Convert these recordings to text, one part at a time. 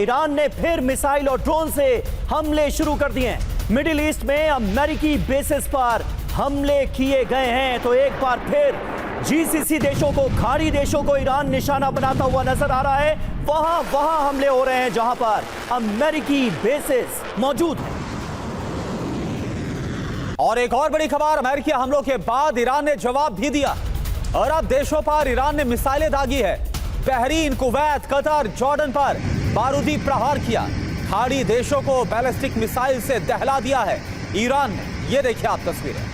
Iran ने फिर missile और ड्रोन से हमले शुरू कर दिए हैं। मिडिल ईस्ट में अमेरिकी बेसिस पर हमले किए गए हैं। तो एक बार फिर जीसीसी देशों को, खाड़ी देशों को ईरान निशाना बनाता हुआ नजर आ रहा है। वहां हमले हो रहे हैं जहां पर अमेरिकी बेसिस मौजूद है। और एक और बड़ी खबर, अमेरिकी हमलों के बाद ईरान ने जवाब भी दिया। अरब देशों पर ईरान ने मिसाइलें दागी है। बहरीन, कुवैत, कतर, जॉर्डन पर बारूदी प्रहार किया। खाड़ी देशों को बैलिस्टिक मिसाइल से दहला दिया है ईरान ने। ये देखिए आप तस्वीरें।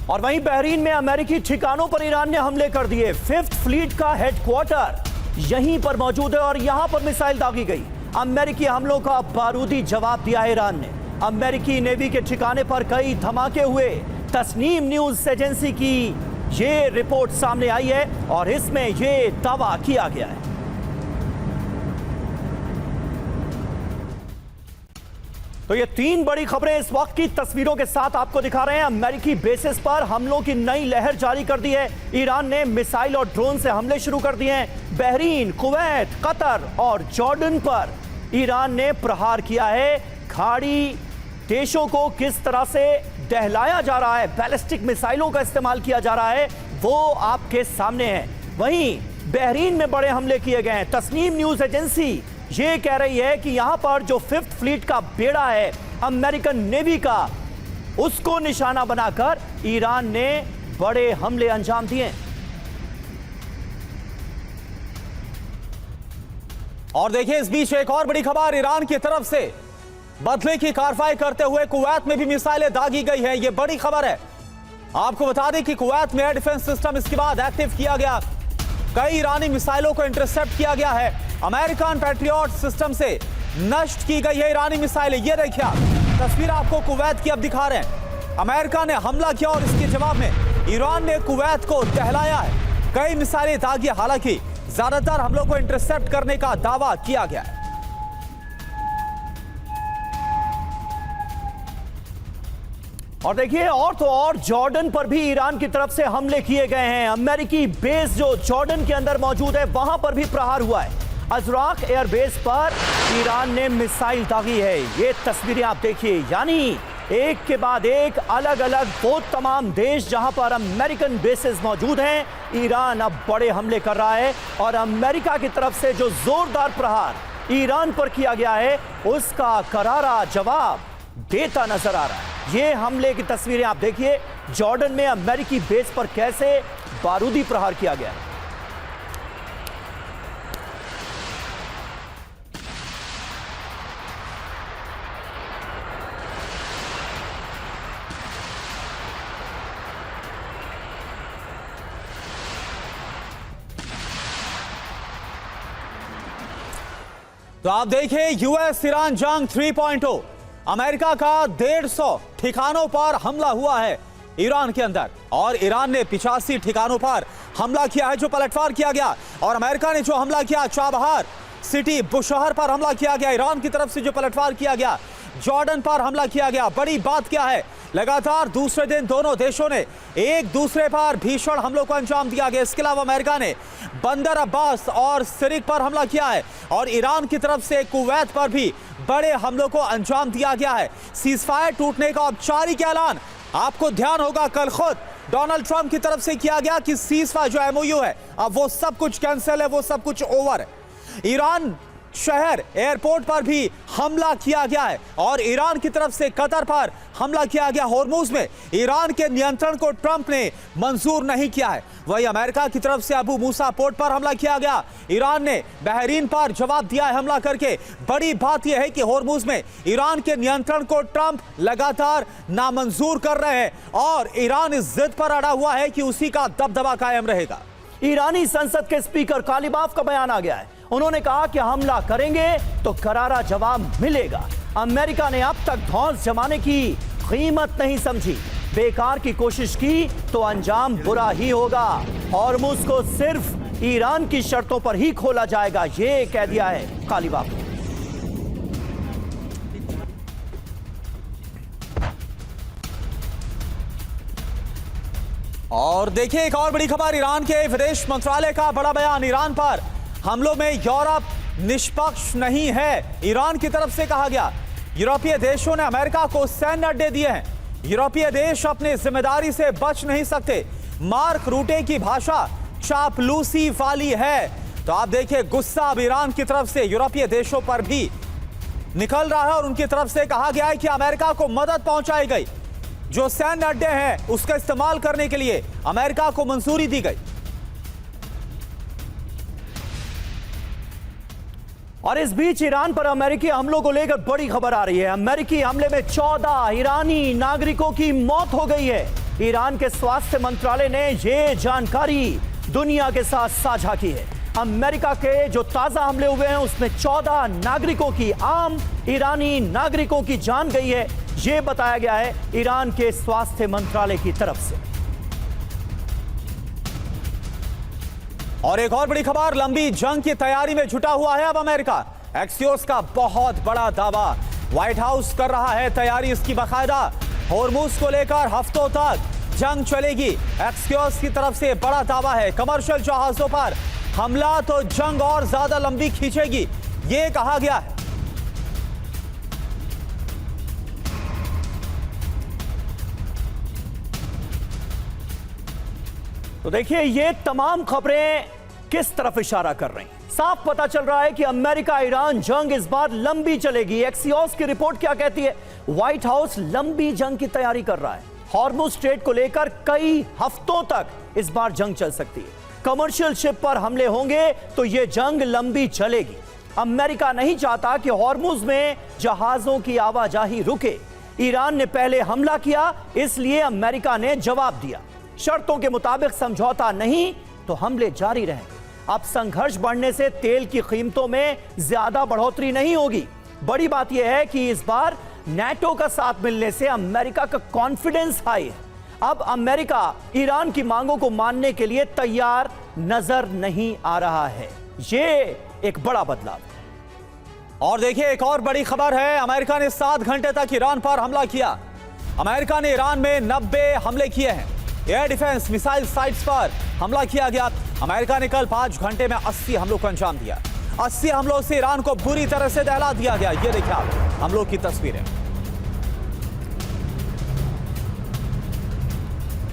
और वहीं बहरीन में अमेरिकी ठिकानों पर ईरान ने हमले कर दिए। 5th फ्लीट का हेडक्वार्टर यहीं पर मौजूद है और यहां पर मिसाइल दागी गई। अमेरिकी हमलों का बारूदी जवाब दिया ईरान ने। अमेरिकी नेवी के ठिकाने पर कई धमाके हुए। तस्नीम न्यूज एजेंसी की ये रिपोर्ट सामने आई है और इसमें ये दावा किया गया है। तो ये 3 बड़ी खबरें इस वक्त की तस्वीरों के साथ आपको दिखा रहे हैं। अमेरिकी बेसिस पर हमलों की नई लहर जारी कर दी है। ईरान ने मिसाइल और ड्रोन से हमले शुरू कर दिए हैं। बहरीन, कुवैत, कतर और जॉर्डन पर ईरान ने प्रहार किया है। खाड़ी देशों को किस तरह से दहलाया जा रहा है, बैलिस्टिक मिसाइलों का इस्तेमाल किया जा रहा है, वो आपके सामने है। वहीं बहरीन में बड़े हमले किए गए हैं। तस्नीम न्यूज एजेंसी ये कह रही है कि यहां पर जो 5th फ्लीट का बेड़ा है अमेरिकन नेवी का, उसको निशाना बनाकर ईरान ने बड़े हमले अंजाम दिए। और देखिए इस बीच एक और बड़ी खबर, ईरान की तरफ से बदले की कार्रवाई करते हुए कुवैत में भी मिसाइलें दागी गई हैं। यह बड़ी खबर है। आपको बता दें कि कुवैत में एयर डिफेंस सिस्टम इसके बाद एक्टिव किया गया। कई ईरानी मिसाइलों को इंटरसेप्ट किया गया है। अमेरिकन पैट्रियट सिस्टम से नष्ट की गई है ईरानी मिसाइलें। ये देखिए आप तस्वीर आपको कुवैत की अब दिखा रहे हैं। अमेरिका ने हमला किया और इसके जवाब में ईरान ने कुवैत को दहलाया है। कई मिसाइलें दागी, हालांकि ज्यादातर हमलों को इंटरसेप्ट करने का दावा किया गया है। और देखिए और तो और जॉर्डन पर भी ईरान की तरफ से हमले किए गए हैं। अमेरिकी बेस जो जॉर्डन के अंदर मौजूद है वहां पर भी प्रहार हुआ है। अजराक एयरबेस पर ईरान ने मिसाइल दागी है। ये तस्वीरें आप देखिए, यानी एक के बाद एक अलग अलग वो तमाम देश जहां पर अमेरिकन बेसेस मौजूद हैं, ईरान अब बड़े हमले कर रहा है। और अमेरिका की तरफ से जो जोरदार प्रहार ईरान पर किया गया है उसका करारा जवाब देता नजर आ रहा है। ये हमले की तस्वीरें आप देखिए, जॉर्डन में अमेरिकी बेस पर कैसे बारूदी प्रहार किया गया है। तो आप देखिए यूएस ईरान जंग 3.0, अमेरिका का 150 ठिकानों पर हमला हुआ है ईरान के अंदर। और ईरान ने 85 ठिकानों पर हमला किया है जो पलटवार किया गया। और अमेरिका ने जो हमला किया चाबहार सिटी, बुशहर पर हमला किया गया ईरान की तरफ से, जो पलटवार किया गया। जॉर्डन पर हमला किया गया। बड़ी बात क्या है, लगातार दूसरे दिन दोनों देशों ने एक दूसरे पर भीषण हमलों को अंजाम दिया गया। इसके अलावा अमेरिका ने बंदर अब्बास और सिरिक पर हमला किया है और ईरान की तरफ से कुवैत पर भी बड़े हमलों को अंजाम दिया गया है। सीजफायर टूटने का औपचारिक ऐलान आपको ध्यान होगा कल खुद डोनाल्ड ट्रंप की तरफ से किया गया कि सीजफायर जो एमओयू है अब वो सब कुछ कैंसिल है, वो सब कुछ ओवर है। ईरान शहर एयरपोर्ट पर भी हमला किया गया है और ईरान की तरफ से कतर पर हमला किया गया। होर्मुज में ईरान के नियंत्रण को ट्रंप ने मंजूर नहीं किया है। वहीं अमेरिका की तरफ से अबू मूसा पोर्ट पर हमला किया गया। ईरान ने बहरीन पर जवाब दिया है हमला करके। बड़ी बात यह है कि होर्मुज में ईरान के नियंत्रण को ट्रंप लगातार नामंजूर कर रहे हैं और ईरान इस जिद पर अड़ा हुआ है कि उसी का दबदबा कायम रहेगा। ईरानी संसद के स्पीकर कालिबाफ का बयान आ गया है। उन्होंने कहा कि हमला करेंगे तो करारा जवाब मिलेगा। अमेरिका ने अब तक धौंस जमाने की कीमत नहीं समझी, बेकार की कोशिश की तो अंजाम बुरा ही होगा। हॉर्मुज को सिर्फ ईरान की शर्तों पर ही खोला जाएगा, ये कह दिया है कालिबाफ ने। और देखिए एक और बड़ी खबर, ईरान के विदेश मंत्रालय का बड़ा बयान, ईरान पर हमलों में यूरोप निष्पक्ष नहीं है, ईरान की तरफ से कहा गया। यूरोपीय देशों ने अमेरिका को सैन्य अड्डे दिए हैं, यूरोपीय देश अपनी जिम्मेदारी से बच नहीं सकते। मार्क रूटे की भाषा चापलूसी वाली है। तो आप देखिए गुस्सा अब ईरान की तरफ से यूरोपीय देशों पर भी निकल रहा है और उनकी तरफ से कहा गया है कि अमेरिका को मदद पहुंचाई गई, जो सैन्य अड्डे हैं उसका इस्तेमाल करने के लिए अमेरिका को मंजूरी दी गई। और इस बीच ईरान पर अमेरिकी हमलों को लेकर बड़ी खबर आ रही है। अमेरिकी हमले में 14 ईरानी नागरिकों की मौत हो गई है। ईरान के स्वास्थ्य मंत्रालय ने यह जानकारी दुनिया के साथ साझा की है। अमेरिका के जो ताजा हमले हुए हैं उसमें 14 नागरिकों की, आम ईरानी नागरिकों की जान गई है, यह बताया गया है ईरान के स्वास्थ्य मंत्रालय की तरफ से। और एक और बड़ी खबर, लंबी जंग की तैयारी में जुटा हुआ है अब अमेरिका। एक्सियोस का बहुत बड़ा दावा, व्हाइट हाउस कर रहा है तैयारी इसकी बाकायदा। होर्मुज को लेकर हफ्तों तक जंग चलेगी, एक्सियोस की तरफ से बड़ा दावा है। कमर्शियल जहाजों पर हमला तो जंग और ज्यादा लंबी खींचेगी, यह कहा गया है। तो देखिए ये तमाम खबरें किस तरफ इशारा कर रही हैं। साफ पता चल रहा है कि अमेरिका ईरान जंग इस बार लंबी चलेगी। एक्सियोस की रिपोर्ट क्या कहती है? व्हाइट हाउस लंबी जंग की तैयारी कर रहा है। हॉर्मुज स्ट्रेट को लेकर कई हफ्तों तक इस बार जंग चल सकती है। कमर्शियल शिप पर हमले होंगे तो यह जंग लंबी चलेगी। अमेरिका नहीं चाहता कि हॉर्मुज में जहाजों की आवाजाही रुके। ईरान ने पहले हमला किया, इसलिए अमेरिका ने जवाब दिया। शर्तों के मुताबिक समझौता नहीं तो हमले जारी रहेंगे। अब संघर्ष बढ़ने से तेल की कीमतों में ज्यादा बढ़ोतरी नहीं होगी। बड़ी बात यह है कि इस बार नेटो का साथ मिलने से अमेरिका का कॉन्फिडेंस हाई है। अब अमेरिका ईरान की मांगों को मानने के लिए तैयार नजर नहीं आ रहा है। यह एक बड़ा बदलाव है। और देखिए एक और बड़ी खबर है, अमेरिका ने 7 घंटे तक ईरान पर हमला किया। अमेरिका ने ईरान में 90 हमले किए हैं। एयर डिफेंस मिसाइल साइट्स पर हमला किया गया। अमेरिका ने कल 5 घंटे में 80 हमलों को अंजाम दिया। 80 हमलों से ईरान को बुरी तरह से दहला दिया गया। ये देखिए आप हमलों की तस्वीरें।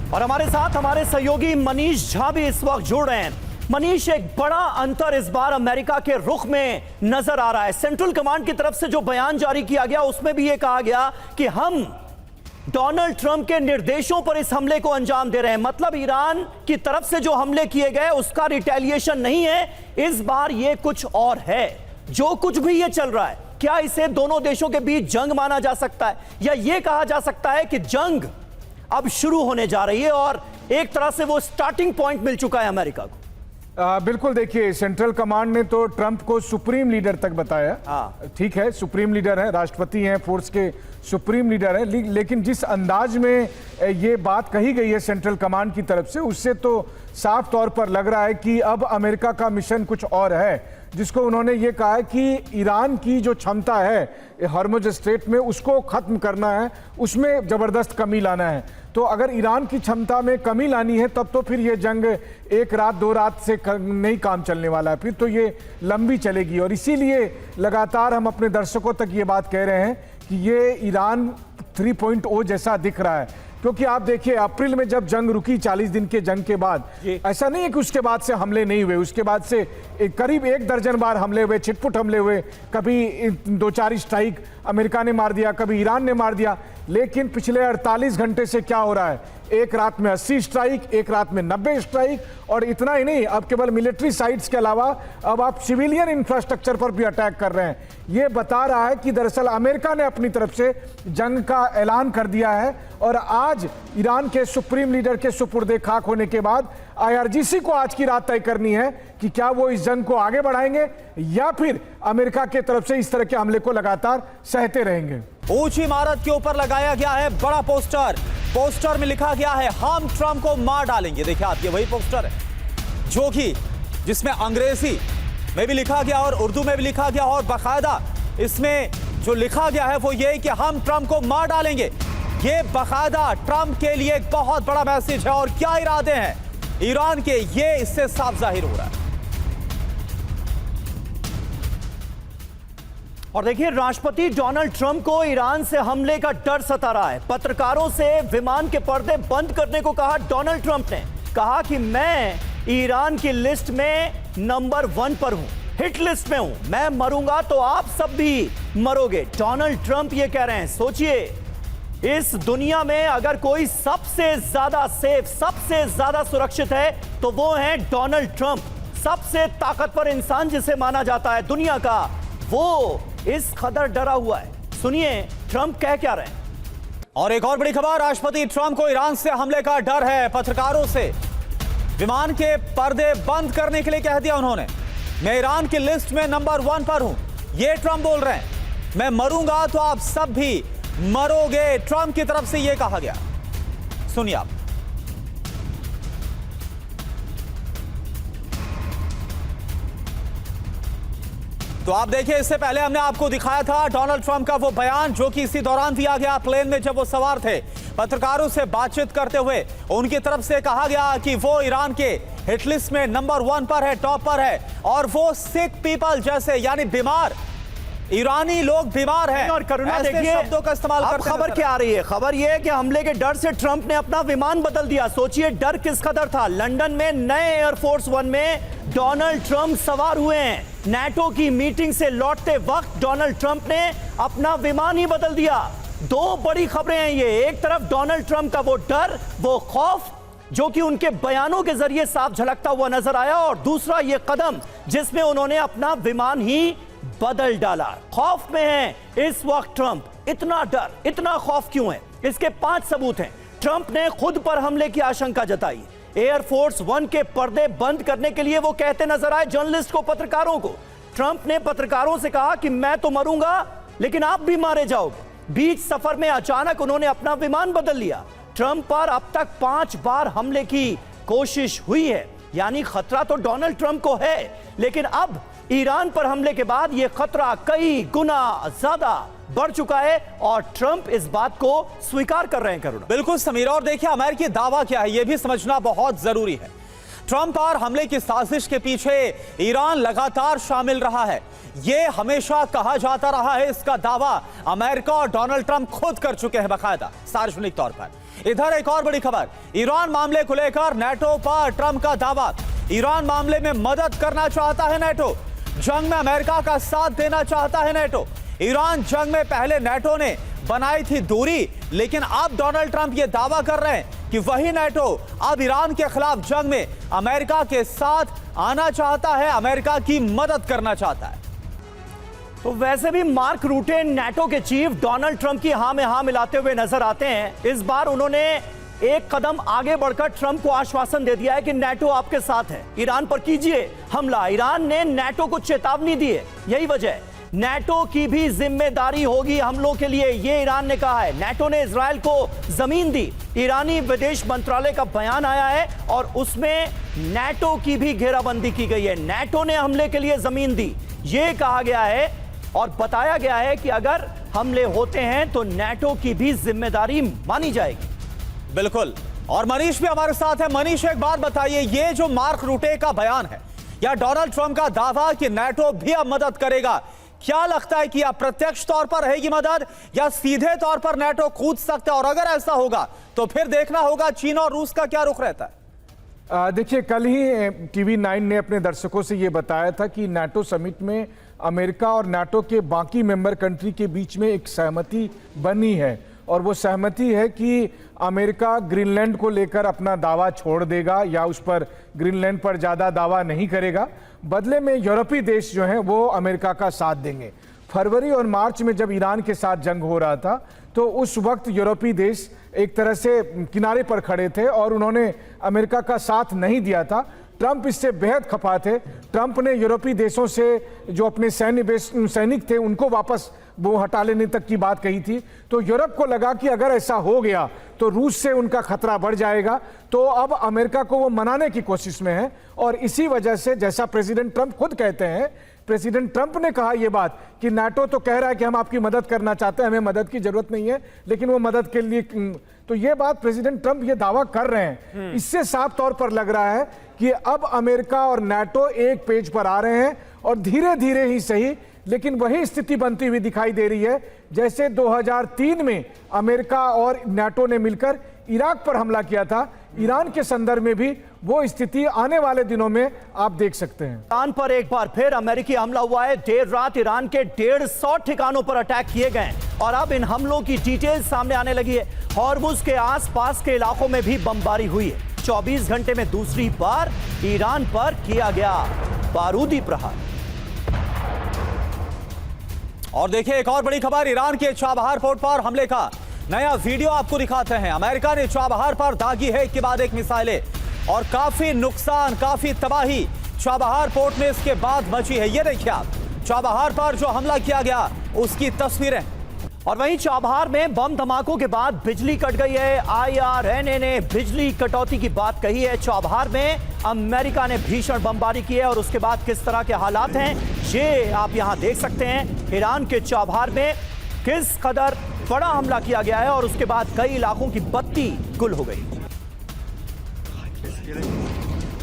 और हमारे साथ हमारे सहयोगी मनीष झा भी इस वक्त जुड़ रहे हैं। मनीष, एक बड़ा अंतर इस बार अमेरिका के रुख में नजर आ रहा है। सेंट्रल कमांड की तरफ से जो बयान जारी किया गया उसमें भी यह कहा गया कि हम डोनाल्ड ट्रंप के निर्देशों पर इस हमले को अंजाम दे रहे हैं। मतलब ईरान की तरफ से जो हमले किए गए उसका रिटेलिएशन नहीं है, इस बार यह कुछ और है। जो कुछ भी ये चल रहा है, क्या इसे दोनों देशों के बीच जंग माना जा सकता है, या यह कहा जा सकता है कि जंग अब शुरू होने जा रही है और एक तरह से वो स्टार्टिंग पॉइंट मिल चुका है अमेरिका को? बिल्कुल, देखिए सेंट्रल कमांड ने तो ट्रंप को सुप्रीम लीडर तक बताया। ठीक है, सुप्रीम लीडर है, राष्ट्रपति हैं, फोर्स के सुप्रीम लीडर है, लेकिन जिस अंदाज में ये बात कही गई है सेंट्रल कमांड की तरफ से, उससे तो साफ तौर पर लग रहा है कि अब अमेरिका का मिशन कुछ और है, जिसको उन्होंने ये कहा है कि ईरान की जो क्षमता है हॉर्मुज स्ट्रेट में उसको खत्म करना है, उसमें जबरदस्त कमी लाना है। तो अगर ईरान की क्षमता में कमी लानी है तब तो फिर ये जंग 1 रात 2 रात से नहीं काम चलने वाला है, फिर तो ये लंबी चलेगी। और इसीलिए लगातार हम अपने दर्शकों तक ये बात कह रहे हैं कि ये ईरान 3.0 जैसा दिख रहा है। क्योंकि आप देखिए अप्रैल में जब जंग रुकी 40 दिन के जंग के बाद, ऐसा नहीं है कि उसके बाद से हमले नहीं हुए, उसके बाद से करीब 1 दर्जन बार हमले हुए, छिटपुट हमले हुए। कभी 2-4 स्ट्राइक अमेरिका ने मार दिया, कभी ईरान ने मार दिया। लेकिन पिछले 48 घंटे से क्या हो रहा है, एक रात में 80 स्ट्राइक, एक रात में 90 स्ट्राइक। और इतना ही नहीं, अब केवल मिलिट्री साइट्स के अलावा अब आप सिविलियन इंफ्रास्ट्रक्चर पर भी अटैक कर रहे हैं। ये बता रहा है कि दरअसल अमेरिका ने अपनी तरफ से जंग का ऐलान कर दिया है। और आज ईरान के सुप्रीम लीडर के सुपुर्दे खाक होने के बाद IRGC को आज की रात तय करनी है कि क्या वो इस जंग को आगे बढ़ाएंगे या फिर अमेरिका के तरफ से इस तरह के हमले को लगातार सहते रहेंगे। ऊंची इमारत के ऊपर लगाया गया है बड़ा पोस्टर, पोस्टर में लिखा गया है हम ट्रंप को मार डालेंगे। देखिए आप, ये वही पोस्टर है जो कि जिसमें अंग्रेजी में भी लिखा गया और उर्दू में भी लिखा गया, और बाकायदा इसमें जो लिखा गया है वो ये कि हम ट्रंप को मार डालेंगे। ये बाकायदा ट्रंप के लिए एक बहुत बड़ा मैसेज है। और क्या इरादे हैं ईरान के, ये इससे साफ जाहिर हो रहा है। और देखिए, राष्ट्रपति डोनाल्ड ट्रंप को ईरान से हमले का डर सता रहा है। पत्रकारों से विमान के पर्दे बंद करने को कहा डोनाल्ड ट्रंप ने। कहा कि मैं ईरान की लिस्ट में नंबर 1 पर हूं, हिट लिस्ट में हूं। मैं मरूंगा तो आप सब भी मरोगे, डोनाल्ड ट्रंप ये कह रहे हैं। सोचिए, इस दुनिया में अगर कोई सबसे ज्यादा सेफ, सबसे ज्यादा सुरक्षित है तो वो है डोनाल्ड ट्रंप। सबसे ताकतवर इंसान जिसे माना जाता है दुनिया का, वो इस कदर डरा हुआ है। सुनिए ट्रंप कह क्या रहे हैं। और एक और बड़ी खबर, राष्ट्रपति ट्रंप को ईरान से हमले का डर है। पत्रकारों से विमान के पर्दे बंद करने के लिए कह दिया उन्होंने। मैं ईरान की लिस्ट में नंबर 1 पर हूं, ये ट्रंप बोल रहे हैं। मैं मरूंगा तो आप सब भी मरोगे, ट्रंप की तरफ से यह कहा गया। सुनिए आप। तो आप देखिए, इससे पहले हमने आपको दिखाया था डोनाल्ड ट्रंप का वो बयान जो कि इसी दौरान दिया गया प्लेन में जब वो सवार थे। पत्रकारों से बातचीत करते हुए उनकी तरफ से कहा गया कि वो ईरान के हिटलिस्ट में नंबर 1 पर है, टॉप पर है। और वो सिक पीपल जैसे, यानी बीमार ईरानी लोग बीमार हैं। और करुणा ऐसे देखिए, शब्दों का इस्तेमाल करते खबर क्या आ रही है? खबर यह है कि हमले के डर से ट्रंप ने अपना विमान बदल दिया। सोचिए डर किस कदर था। लंदन में नए एयरफोर्स 1 में डोनाल्ड ट्रंप सवार हुए हैं। नाटो की मीटिंग से लौटते वक्त डोनाल्ड ट्रंप ने अपना विमान ही बदल दिया। दो बड़ी खबरें हैं ये। एक तरफ डोनाल्ड ट्रंप का वो डर, वो खौफ जो कि उनके बयानों के जरिए साफ झलकता हुआ नजर आया, और दूसरा ये कदम जिसमें उन्होंने अपना विमान ही बदल डाला। खौफ में है इस वक्त ट्रंप। इतना डर, इतना खौफ क्यों है? इसके 5 सबूत हैं। ट्रंप ने खुद पर हमले की आशंका जताई। एयरफोर्स 1 के पर्दे बंद करने के लिए वो कहते नजर आए जर्नलिस्ट को, पत्रकारों को। ट्रंप ने पत्रकारों से कहा कि मैं तो मरूंगा लेकिन आप भी मारे जाओगे। बीच सफर में अचानक उन्होंने अपना विमान बदल लिया। ट्रंप पर अब तक 5 बार हमले की कोशिश हुई है, यानी खतरा तो डोनाल्ड ट्रंप को है, लेकिन अब ईरान पर हमले के बाद यह खतरा कई गुना ज्यादा बढ़ चुका है और ट्रंप इस बात को स्वीकार कर रहे हैं। करुणा बिल्कुल समीर, और देखिए अमेरिकी दावा क्या है यह भी समझना बहुत जरूरी है। ट्रंप पर हमले की साजिश के पीछे ईरान लगातार शामिल रहा है, यह हमेशा कहा जाता रहा है। इसका दावा अमेरिका और डोनाल्ड ट्रंप खुद कर चुके हैं बाकायदा सार्वजनिक तौर पर। इधर एक और बड़ी खबर, ईरान मामले को लेकर नाटो पर ट्रंप का दावा। ईरान मामले में मदद करना चाहता है नाटो, जंग में अमेरिका का साथ देना चाहता है नाटो। ईरान जंग में पहले नाटो ने बनाई थी दूरी, लेकिन अब डोनाल्ड ट्रंप यह दावा कर रहे हैं कि वही नाटो अब ईरान के खिलाफ जंग में अमेरिका के साथ आना चाहता है, अमेरिका की मदद करना चाहता है। तो वैसे भी मार्क रूटे नाटो के चीफ डोनाल्ड ट्रंप की हां में हां मिलाते हुए नजर आते हैं। इस बार उन्होंने एक कदम आगे बढ़कर ट्रंप को आश्वासन दे दिया है कि नाटो आपके साथ है, ईरान पर कीजिए हमला। ईरान ने नाटो को चेतावनी दी है, यही वजह है। नाटो की भी जिम्मेदारी होगी हमलों के लिए, ये ईरान ने कहा है। नाटो ने इजराइल को जमीन दी, ईरानी विदेश मंत्रालय का बयान आया है और उसमें नाटो की भी घेराबंदी की गई है। नाटो ने हमले के लिए जमीन दी, ये कहा गया है और बताया गया है कि अगर हमले होते हैं तो नाटो की भी जिम्मेदारी मानी जाएगी। बिल्कुल, और मनीष भी हमारे साथ है। मनीष, एक बात बताइए, ये जो मार्क रूटे का बयान है या डोनाल्ड ट्रंप का दावा कि नाटो भी अब मदद करेगा, क्या लगता है कि अप्रत्यक्ष तौर पर रहेगी मदद या सीधे तौर पर नाटो कूद सकता है? और अगर ऐसा होगा तो फिर देखना होगा चीन और रूस का क्या रुख रहता है। देखिए, कल ही टीवी 9 ने अपने दर्शकों से यह बताया था कि नाटो समिट में अमेरिका और नाटो के बाकी मेंबर कंट्री के बीच में एक सहमति बनी है, और वो सहमति है कि अमेरिका ग्रीनलैंड को लेकर अपना दावा छोड़ देगा या उस पर ग्रीनलैंड पर ज़्यादा दावा नहीं करेगा। बदले में यूरोपीय देश जो हैं वो अमेरिका का साथ देंगे। फरवरी और मार्च में जब ईरान के साथ जंग हो रहा था तो उस वक्त यूरोपीय देश एक तरह से किनारे पर खड़े थे और उन्होंने अमेरिका का साथ नहीं दिया था। ट्रंप इससे बेहद खफा थे। ट्रंप ने यूरोपीय देशों से जो अपने सैनिक थे उनको वापस वो हटा लेने तक की बात कही थी। तो यूरोप को लगा कि अगर ऐसा हो गया तो रूस से उनका खतरा बढ़ जाएगा, तो अब अमेरिका को वो मनाने की कोशिश में है। और इसी वजह से, जैसा प्रेसिडेंट ट्रंप खुद कहते हैं प्रेसिडेंट ट्रंप ने कहा यह बात कि नाटो तो कह रहा है कि हम आपकी मदद करना चाहते हैं, हमें मदद की जरूरत नहीं है, लेकिन वो मदद के लिए, तो ये बात प्रेसिडेंट ट्रंप ये दावा कर रहे हैं। इससे साफ तौर पर लग रहा है कि अब अमेरिका और नाटो एक पेज पर आ रहे हैं और धीरे धीरे ही सही, लेकिन वही स्थिति बनती हुई दिखाई दे रही है जैसे 2003 में अमेरिका और नाटो ने मिलकर इराक पर हमला किया था। ईरान के संदर्भ में भी वो स्थिति आने वाले दिनों में आप देख सकते हैं। ईरान पर एक बार फिर अमेरिकी हमला हुआ है। देर रात ईरान के 150 ठिकानों पर अटैक किए गए और अब इन हमलों की डिटेल सामने आने लगी है। हॉर्मुज के आसपास के इलाकों में भी बमबारी हुई है। 24 घंटे में दूसरी बार ईरान पर किया गया बारूदी प्रहार। और देखिए एक और बड़ी खबर, ईरान के चाबहार पोर्ट पर हमले का नया वीडियो आपको दिखाते हैं। अमेरिका ने चाबहार पर दागी है एक के बाद एक मिसाइलें और काफी नुकसान, काफी तबाही चाबहार पोर्ट में इसके बाद मची है। ये देखिए आप, चाबहार पर जो हमला किया गया उसकी तस्वीरें। और वहीं चाबहार में बम धमाकों के बाद बिजली कट गई है। IRNA ने बिजली कटौती की बात कही है। चाबहार में अमेरिका ने भीषण बमबारी की है और उसके बाद किस तरह के हालात हैं ये आप यहां देख सकते हैं। ईरान के चाबहार में किस कदर बड़ा हमला किया गया है और उसके बाद कई इलाकों की बत्ती गुल हो गई।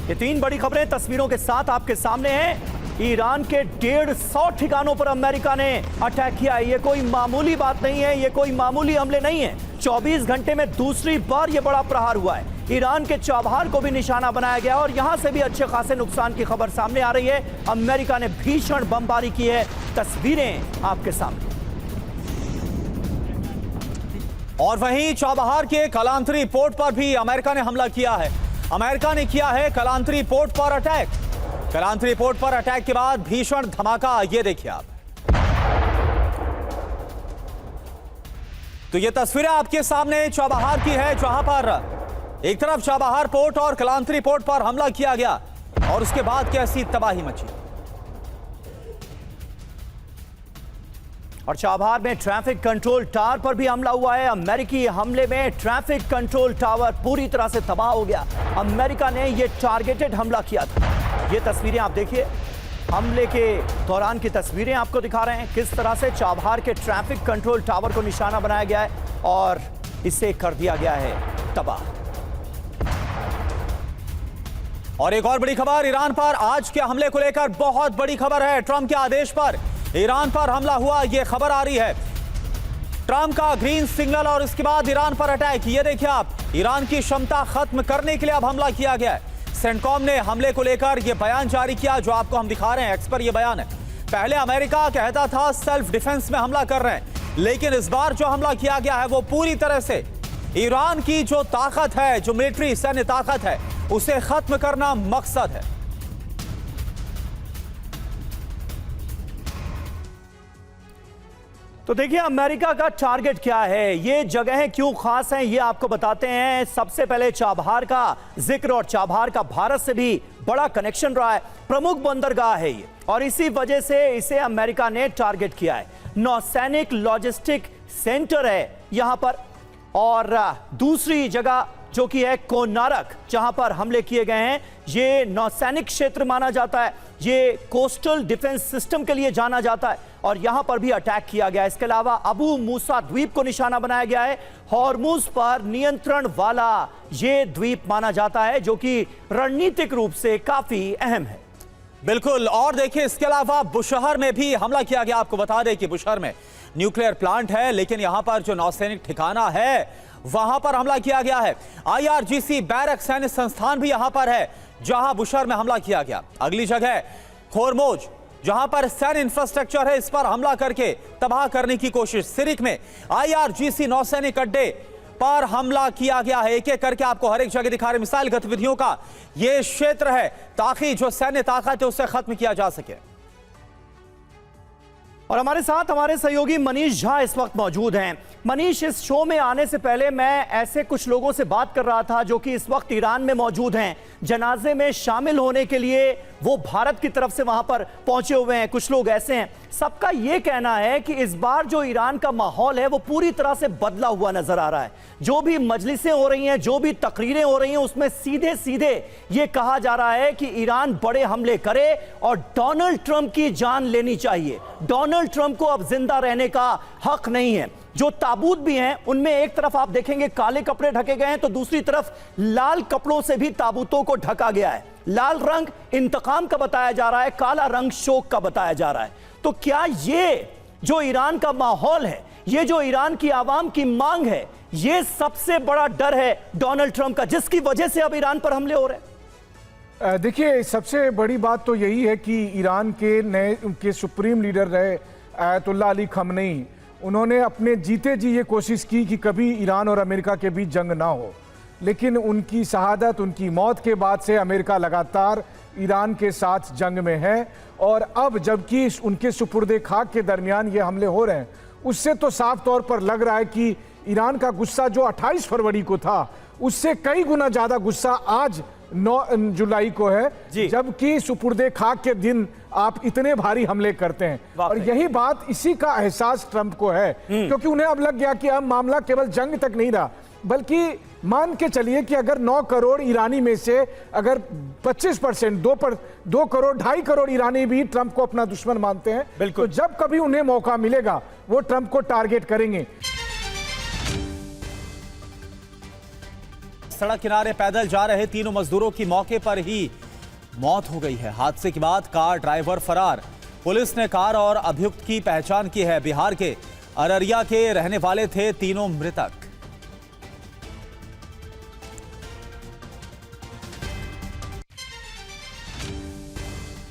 ये तीन बड़ी खबरें तस्वीरों के साथ आपके सामने हैं। ईरान के 150 ठिकानों पर अमेरिका ने अटैक किया है। ये कोई मामूली बात नहीं है, ये कोई मामूली हमले नहीं है। 24 घंटे में दूसरी बार ये बड़ा प्रहार हुआ है। ईरान के चाबहार को भी निशाना बनाया गया और यहां से भी अच्छे खासे नुकसान की खबर सामने आ रही है। अमेरिका ने भीषण बमबारी की है। तस्वीरें आपके सामने। और वहीं चाबहार के कलांतरी पोर्ट पर भी अमेरिका ने हमला किया है। अमेरिका ने किया है कलांतरी पोर्ट पर अटैक। कलांतरी पोर्ट पर अटैक के बाद भीषण धमाका, ये देखिए आप। तो ये तस्वीरें आपके सामने चाबहार की है, जहां पर एक तरफ चाबहार पोर्ट और कलांतरी पोर्ट पर हमला किया गया और उसके बाद कैसी तबाही मची। और चाबहार में ट्रैफिक कंट्रोल टावर पर भी हमला हुआ है। अमेरिकी हमले में ट्रैफिक कंट्रोल टावर पूरी तरह से तबाह हो गया। अमेरिका ने यह टारगेटेड हमला किया था। ये तस्वीरें आप देखिए, हमले के दौरान की तस्वीरें आपको दिखा रहे हैं किस तरह से चाबहार के ट्रैफिक कंट्रोल टावर को निशाना बनाया गया है और इसे कर दिया गया है तबाह। और एक और बड़ी खबर, ईरान पर आज के हमले को लेकर बहुत बड़ी खबर है। ट्रंप के आदेश पर ईरान पर हमला हुआ, यह खबर आ रही है। ट्रंप का ग्रीन सिग्नल और इसके बाद ईरान पर अटैक। ये देखिए आप, ईरान की क्षमता खत्म करने के लिए अब हमला किया गया है। सेंटकॉम ने हमले को लेकर यह बयान जारी किया जो आपको हम दिखा रहे हैं। एक्स पर यह बयान है। पहले अमेरिका कहता था सेल्फ डिफेंस में हमला कर रहे हैं, लेकिन इस बार जो हमला किया गया है वो पूरी तरह से ईरान की जो ताकत है, जो मिलिट्री सैन्य ताकत है, उसे खत्म करना मकसद है। तो देखिए अमेरिका का टारगेट क्या है, ये जगहें क्यों खास हैं, ये आपको बताते हैं। सबसे पहले चाबहार का जिक्र, और चाबहार का भारत से भी बड़ा कनेक्शन रहा है। प्रमुख बंदरगाह है ये और इसी वजह से इसे अमेरिका ने टारगेट किया है। नौसैनिक लॉजिस्टिक सेंटर है यहां पर। और दूसरी जगह जो कि है कोनारक, जहां पर हमले किए गए हैं, ये नौसैनिक क्षेत्र माना जाता है। ये कोस्टल डिफेंस सिस्टम के लिए जाना जाता है और यहां पर भी अटैक किया गया। इसके अलावा अबू मूसा द्वीप को निशाना बनाया गया है। हॉर्मुज पर नियंत्रण वाला ये द्वीप माना जाता है जो कि रणनीतिक रूप से काफी अहम है। बिल्कुल। और देखिए इसके अलावा बुशहर में भी हमला किया गया। आपको बता दें कि बुशहर में न्यूक्लियर प्लांट है, लेकिन यहां पर जो नौसैनिक ठिकाना है वहां पर हमला किया गया है। IRGC बैरक सैन्य संस्थान भी यहां पर है जहां बुशहर में हमला किया गया। अगली जगह खोरमोज, जहां पर सैन्य इंफ्रास्ट्रक्चर है, इस पर हमला करके तबाह करने की कोशिश। सिरिक में IRGC नौसैनिक अड्डे पर हमला किया गया है। एक एक करके आपको हर एक जगह दिखा रहे मिसाइल गतिविधियों का यह क्षेत्र है ताकि जो सैन्य ताकत है उसे खत्म किया जा सके। और हमारे साथ हमारे सहयोगी मनीष झा इस वक्त मौजूद हैं। मनीष, इस शो में आने से पहले मैं ऐसे कुछ लोगों से बात कर रहा था जो कि इस वक्त ईरान में मौजूद हैं, जनाजे में शामिल होने के लिए वो भारत की तरफ से वहां पर पहुंचे हुए हैं। कुछ लोग ऐसे हैं, सबका ये कहना है कि इस बार जो ईरान का माहौल है वो पूरी तरह से बदला हुआ नजर आ रहा है। जो भी मजलिसें हो रही हैं, जो भी तकरीरें हो रही हैं, उसमें सीधे सीधे ये कहा जा रहा है कि ईरान बड़े हमले करे और डोनाल्ड ट्रंप की जान लेनी चाहिए। डोनाल्ड ट्रंप को अब जिंदा रहने का हक नहीं है। जो ताबूत भी हैं उनमें एक तरफ आप देखेंगे काले कपड़े ढके गए हैं, तो दूसरी तरफ लाल कपड़ों से भी ताबूतों को ढका गया है। लाल रंग इंतकाम का बताया जा रहा है, काला रंग शोक का बताया जा रहा है। तो क्या ये जो ईरान का माहौल है, ये जो ईरान की आवाम की मांग है, ये सबसे बड़ा डर है डोनाल्ड ट्रंप का, जिसकी वजह से अब ईरान पर हमले हो रहे हैं? देखिए, सबसे बड़ी बात तो यही है कि ईरान के नए उनके सुप्रीम लीडर रहे आयतुल्लाह अली खamenei, उन्होंने अपने जीते जी ये कोशिश की कि कभी ईरान और अमेरिका के बीच जंग ना हो, लेकिन उनकी शहादत, उनकी मौत के बाद से अमेरिका लगातार ईरान के साथ जंग में है। और अब जबकि उनके सुपुर्दे खाक के दरमियान ये हमले हो रहे हैं, उससे तो साफ तौर पर लग रहा है कि ईरान का गुस्सा जो 28 फरवरी को था, उससे कई गुना ज्यादा गुस्सा आज 9 जुलाई को है, जबकि सुपुर्दे खाक के दिन आप इतने भारी हमले करते हैं। और यही बात, इसी का एहसास ट्रंप को है, क्योंकि उन्हें अब लग गया कि अब मामला केवल जंग तक नहीं रहा, बल्कि मान के चलिए कि अगर 9 करोड़ ईरानी में से अगर 25%, 2 करोड़ 2.5 करोड़ ईरानी भी ट्रंप को अपना दुश्मन मानते हैं, तो जब कभी उन्हें मौका मिलेगा वो ट्रंप को टारगेट करेंगे। सड़क किनारे पैदल जा रहे तीनों मजदूरों की मौके पर ही मौत हो गई है। हादसे के बाद कार ड्राइवर फरार। पुलिस ने कार और अभियुक्त की पहचान की है। बिहार के अररिया के रहने वाले थे तीनों मृतक।